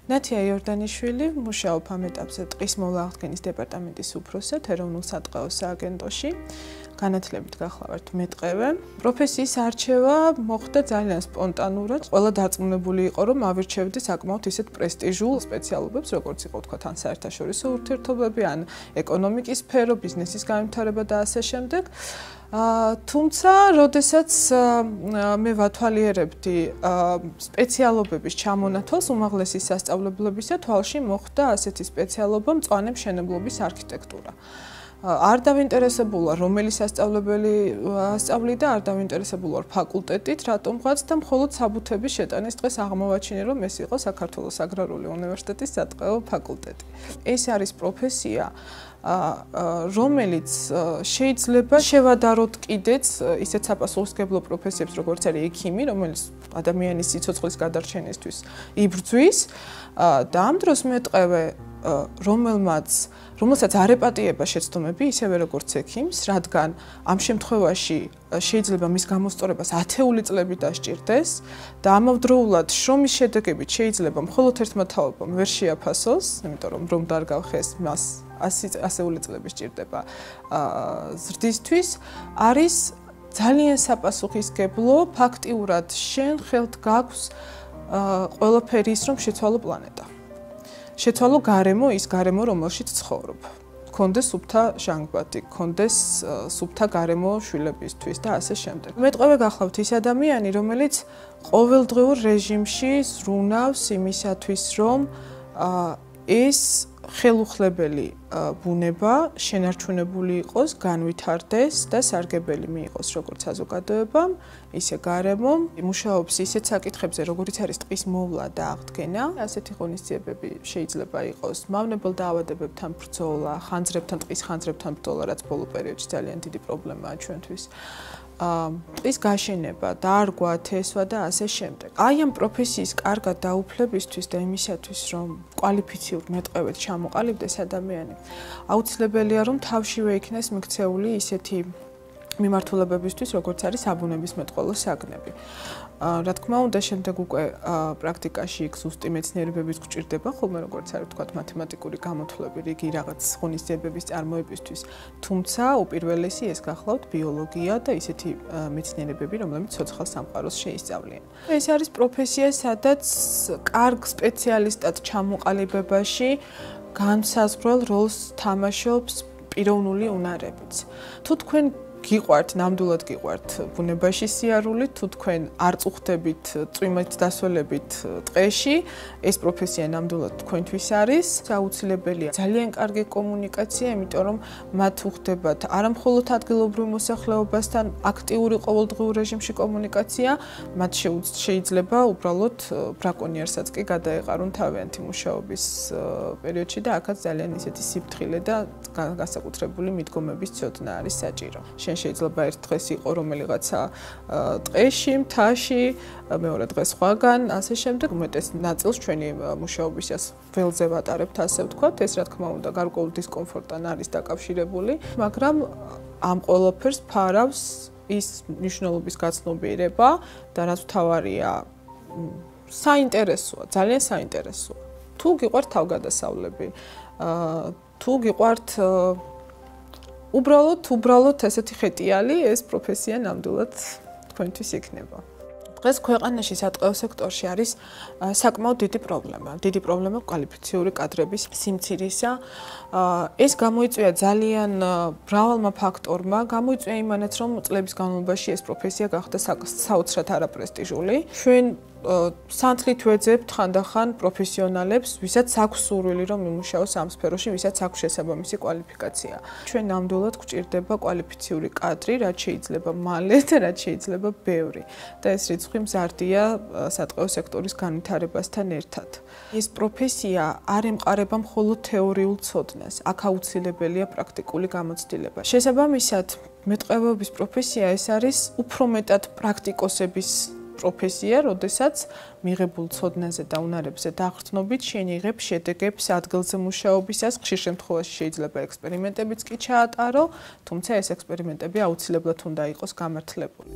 ნათია იორდანიშვილი მუშაობ ამ ეტაპზე ტყის მოლააღდგენის დეპარტამენტის უფროსად ეროვნულ სატყეო სააგენტოში. განათლებით გახლავართ მეტყევე. პროფესიის არჩევა მოხდა ძალიან სპონტანურად. ყველა დარწმუნებული იყო, რომ ავირჩევდი საკმაოდ ისეთ პრესტიჟულ სპეციალობებს, როგორც იყო თქვა თან საერთაშორისო ურთიერთობები, ან ეკონომიკის სფერო, ბიზნესის განვითარება და ასე შემდეგ. თუმცა, როდესაც მე ვათვალიერებდი სპეციალობების ჩამონათვალს უმაღლესი სასწავლებლებისა, თვალში მოხდა ასეთი სპეციალობა მწვანე მშენებლობის არქიტექტურა. არ დავინტერესებულა რომელი სასწავლებელი ასწავლიდა, არ დავინტერესებულა ფაკულტეტით, რატომღაც და მხოლოდ საბუთების შეტანის დღეს აღმოვაჩინე, რომ ეს იყო საქართველოს აგრარული უნივერსიტეტის სატყეო ფაკულტეტი. ეს არის პროფესია, რომელიც შეიძლება შევადაროთ კიდეც ისეთ საპასუხისმგებლო პროფესიებს, როგორც არის ექიმი, რომელიც ადამიანის სიცოცხლის გადარჩენისთვის იბრძვის და ამ დროს მეტყევე რომელსაც არ ეპატიება შეცდომები, ისევე როგორც ექიმს, რადგან ამ შემთხვევაში შეიძლება მის გამოსწორებას ათეული წლები დასჭირდეს და ამავდროულად შრომის შედეგებით შეიძლება მხოლოდ ერთმა თაობამ ვერ შეაფასოს, იმიტომ რომ დარგავხეს მას ასეული წლები სჭირდება ზრდისთვის, არის ძალიან საპასუხისმგებლო, ფაქტიურად შენ ხელთ გაქვს ყველაფერი ის, რომ შეცვალო პლანეტა. შეცვალო გარემო, ის გარემო, რომელშიც ცხოვრობ. გქონდეს სუფთა ჟანგბადი, გქონდეს სუფთა გარემო შვილებისთვის და ასე შემდეგ. მეტყევე გახლავთ ის ადამიანი, რომელიც ყოველდღიურ რეჟიმში ზრუნავს იმისათვის, რომ ეს ხელუხლებელი ბუნება შენარჩუნებული იყოს, განვითარდეს და სარგებელი მიიღოს როგორც საზოგადოებამ, ისე გარემომ. მუშაობს ისეთ საკითხებზე, როგორიც არის ტყის მოვლა და აღდგენა. ასეთი ღონისძიებები შეიძლება იყოს მავნებელ დაავადებებთან ბრძოლა, ტყის ხანძრებთან ბრძოლა, რაც ბოლო პერიოდში ძალიან დიდი პრობლემაა ჩვენთვის. ტყის გაშენება, დარგვა, თესვა და ასე შემდეგ. აი ამ პროფესიის კარგად დაუფლებისთვის და იმისათვის, რომ კვალიფიციურ მეტყევით ჩამოყალიბდეს ადამიანი, აუცილებელია, რომ თავშივე იქნეს მიქცეული ისეთი მიმართულებებისთვის, როგორც არის საბუნებისმეტყველო საგნები. რა თქმა უნდა, შემდეგ უკვე პრაქტიკაში იქ ზუსტი მეცნიერებების გვჭირდება, ხოლმე როგორც არის ვთქვათ, მათემატიკური გამოთვლები, რიგი რაღაც ღონისძიებების წარმოებისთვის. თუმცა, უპირველესი ეს გახლავთ ბიოლოგია და ისეთი მეცნიერებები, რომლებიც ცოცხალ სამყაროს შეისწავლიან. ეს არის პროფესია, სადაც კარგ სპეციალისტად ჩამოყალიბებაში განსაზღვრელ როლს თამაშობს პიროვნული უნარებიც. თუ თქვენ გიყვართ, ნამდვილად გიყვართ ბუნებაში სიარული, თუ თქვენ არ წუხდებით წვიმით დასველებით ტყეში, ეს პროფესია ნამდვილად თქვენთვის არის. აუცილებელია ძალიან კარგი კომუნიკაცია, იმიტომ რომ მათ უხდებათ არამხოლოდ ადგილობრივ მოსახლეობასთან აქტიური ყოველდღიურ რეჟიმში კომუნიკაცია, მათ შეიძლება უბრალოდ ბრაკონიერსაც კი გადაეყარონ თავიანთი მუშაობის პერიოდში და აქაც ძალიან ისეთი სიფრთხილე და განსაკუთრებული მიდგომების ცოდნა არის საჭირო. შეიძლება ერთ დღეს იყო რომელიღაცა ტყეში, მთაში, მეორე დღეს სხვაგან, ასე შემდეგ. უმეტეს ნაწილს ჩვენი მუშაობისას ველზე ვატარებთ, ასე ვთქვათ. ეს რა თქმა უნდა გარკვეულ დისკომფორტთან არის დაკავშირებული, მაგრამ ამ ყველაფერს ფარავს ის მნიშვნელობის გაცნობიერება და რაც მთავარია, საინტერესოა, ძალიან საინტერესოა. თუ გიყვართ თავგადასავლები, თუ გიყვართ უბრალოდ ესეთი ხეტიალი, ეს პროფესია ნამდვილად თქვენთვის იქნება. დღეს ქვეყანაში სატყეო სექტორში არის საკმაოდ დიდი პრობლემა. დიდი პრობლემა კვალიფიციური კადრების სიმცირისა. ეს გამოიწვია ძალიან მრავალმა ფაქტორმა. გამოიწვია იმანაც, რომ წლების განმავლობაში ეს პროფესია გახდა საოცრად არაპრესტიჟული. ჩვენ სანთლით ვეძებთ ხანდახან პროფესიონალებს, ვისაც აქვს სურვილი, რომ იმუშაოს ამ სფეროში, ვისაც აქვს შესაბამისი კვალიფიკაცია. ჩვენ ნამდვილად გვჭირდება კვალიფიციური კადრი, რაც შეიძლება მალე და რაც შეიძლება ბევრი. და ეს რიცხვი მზარდია სატყეო სექტორის განვითარებასთან ერთად. ეს პროფესია არ ემყარება მხოლოდ თეორიულ ცოდნას, აქ აუცილებელია პრაქტიკული გამოცდილება. შესაბამისად, მეტყევეობის პროფესია ეს არის უფრო მეტად პრაქტიკოსების პროფესია, როდესაც მიღებულ ცოდნაზე და უნარებზე დაყრდნობით შეინიღებ შედეგებს ადგილზე მუშაობისას, ხშირ შემთხვევაში შეიძლება ექსპერიმენტებიც კი ჩაატარო, თუმცა ეს ექსპერიმენტები აუცილებლად უნდა იყოს გამართლებული.